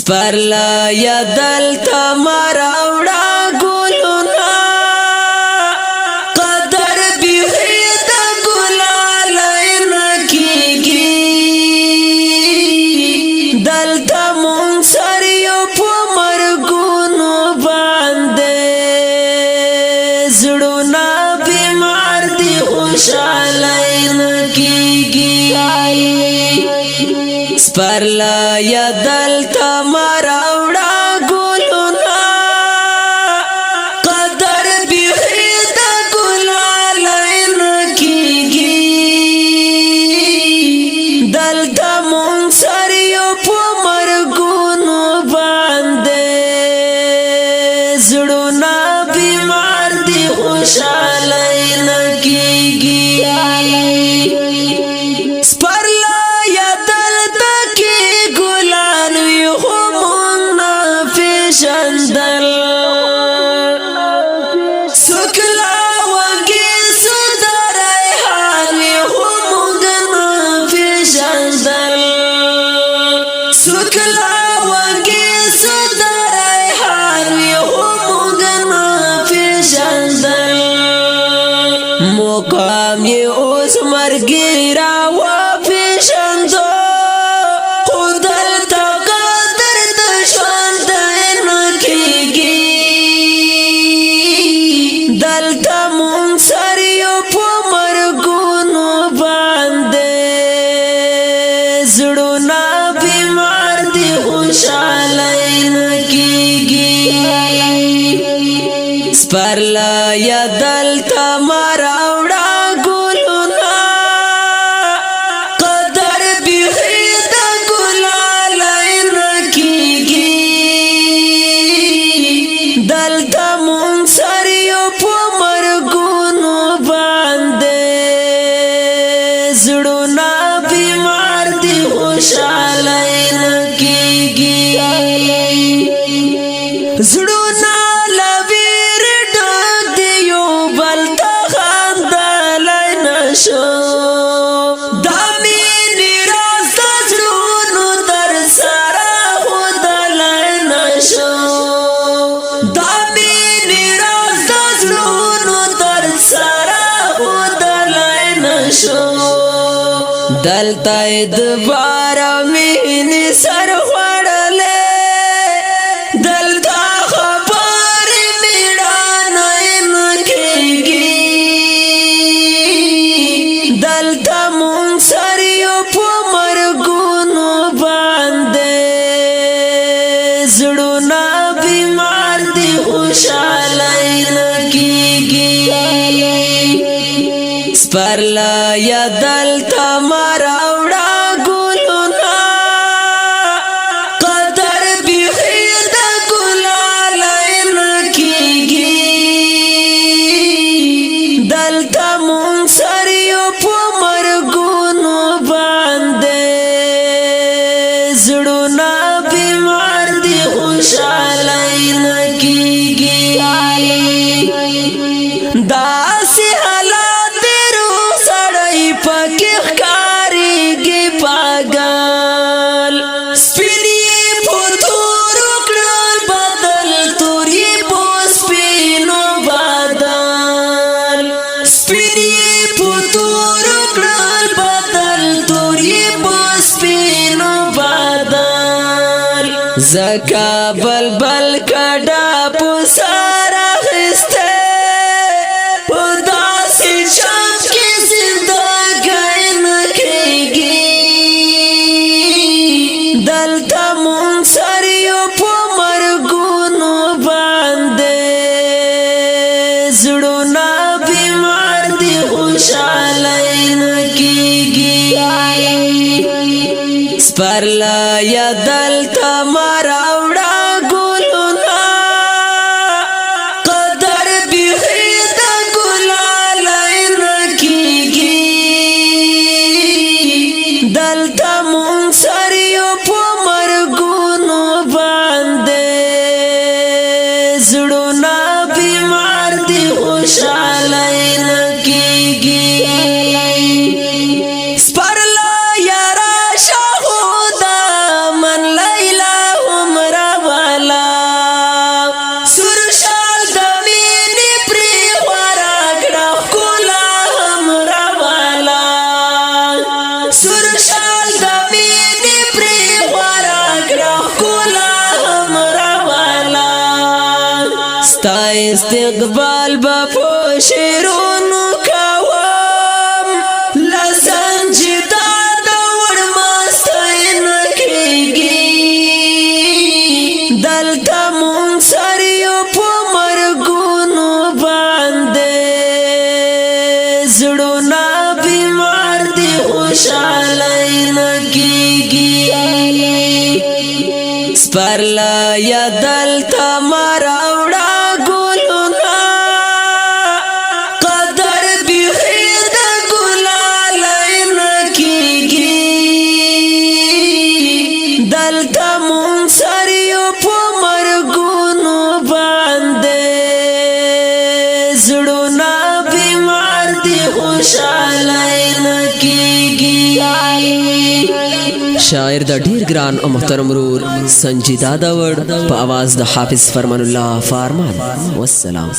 سپرلا یا دلتا مراوڑا گلونا قدر بیوی دا گلالین کیگی دلتا منصریو پو مرگونو باندے زڑونا بیمار دی خوشالین کیگی سپرلا یا دلتا مراوڑا گلونا قدر بیوی دا گلالین کیگی دلتا منصریو پو مرگونو باندے زڑونا بیمار دی خوشالین کیگی مقام یہ اس مرگی راوہ پیشندو خودلتا قدر دشوندین کیگی دلتا منصریو پو مرگونو باندے زڑونا بیمار دی خوشالین کیگی سپرلا یا دلتا مراوڑا گلونا قدر بیوی دا گلالین کیگی دلتا منصریو پو مرگونو باندے زڑونا بیمار دی خوشالین کیگی زڑونا دامینی راستا زړونو در سره خودلای نشو دامینی راستا زړونو در سره خودلای نشو دلته دوباره مینې سر خوړلې دلته خبرې میړانه نه کېږي دلتا منصریو پو مرگونو باندے زڑونا بیمار دی خوشالین کیگی سپرلا یا دلتا مراوڑا گلونا قدر بیوی دا گلالین کیگی دلتا منصریو پو مرگونو باندے زڑونا بیمار دی خوشالین کیگی داسی حالات روح سڑائی پکی خکاری گی پاگال سپینی پتور اکڑال بدل توری پو سپینو بدل سپینی پتور اکڑال بدل توری پو سپینو بدل زکا بلبل کڑا پو سارا خستے پداسی شام کی زندگی نکھیگی دلتا منصریو پو مرگونو باندے زڑونا بیمار دی خوشالین کیگی سپرلا یا دلتا مراوڑا گلونا قدر بیوی دا گلالین کیگی دلتا منصریو پو مرگونو باندے زڑونا بیمار دی خوشالین کیگی سپرلا یا راشا خدا من لیلا ښکلا هم راواله ستا استقبال به په شعرونو کوم له سنجده د وړما ستاینه کېږي دلته مونږ سر یو په مرګونو باندې زړونه بیمار دي خوشحالۍ نه کېږي سپرله یا دلته ما راوړه ګلونه قدر بیخي د ګلالۍ نه کېږي دلته مونږ سر یو په مرګونو باندې زړونه بیمار دي خوشحالۍ نه کېږي شاعر د ډیر ګران او محترم ورور سنجیدا داوړ په आवाज د حافظ فرمان الله فارمان والسلام